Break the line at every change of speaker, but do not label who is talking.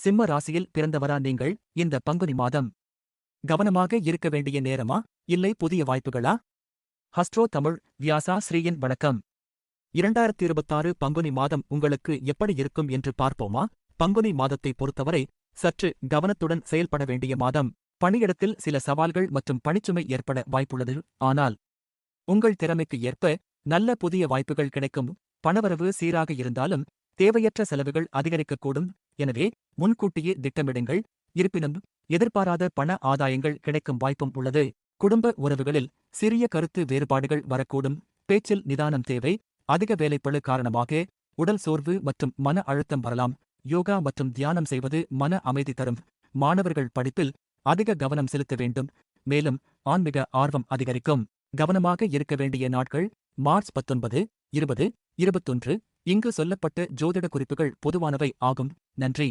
சிம்ம ராசியில் பிறந்தவரா நீங்கள்? இந்த பங்குனி மாதம் கவனமாக இருக்க வேண்டிய நேரமா, இல்லை புதிய வாய்ப்புகளா? ஹஸ்ட்ரோ தமிழ் வியாசா ஸ்ரீயின் வணக்கம். 2026 பங்குனி மாதம் உங்களுக்கு எப்படி இருக்கும் என்று பார்ப்போமா? பங்குனி மாதத்தை பொறுத்தவரை சற்று கவனத்துடன் செயல்பட வேண்டிய மாதம். பணியிடத்தில் சில சவால்கள் மற்றும் பணிச்சுமை ஏற்பட வாய்ப்புள்ளது. ஆனால் உங்கள் திறமைக்கு ஏற்ப நல்ல புதிய வாய்ப்புகள் கிடைக்கும். பணவரவு சீராக இருந்தாலும் தேவையற்ற செலவுகள் அதிகரிக்கக்கூடும். எனவே முன்கூட்டியே திட்டமிடுங்கள். இருப்பினும் எதிர்பாராத பண ஆதாயங்கள் கிடைக்கும் வாய்ப்பும் உள்ளது. குடும்ப உறவுகளில் சிறிய கருத்து வேறுபாடுகள் வரக்கூடும். பேச்சில் நிதானம் தேவை. அதிக வேலைப்பளு காரணமாக உடல் சோர்வு மற்றும் மன அழுத்தம் வரலாம். யோகா மற்றும் தியானம் செய்வது மன அமைதி தரும். மாணவர்கள் படிப்பில் அதிக கவனம் செலுத்த வேண்டும். மேலும் ஆன்மீக ஆர்வம் அதிகரிக்கும். கவனமாக இருக்க வேண்டிய நாட்கள் மார்ச் 19, 20, 21. இங்கு சொல்லப்பட்ட ஜோதிட குறிப்புகள் பொதுவானவை ஆகும். நன்றி.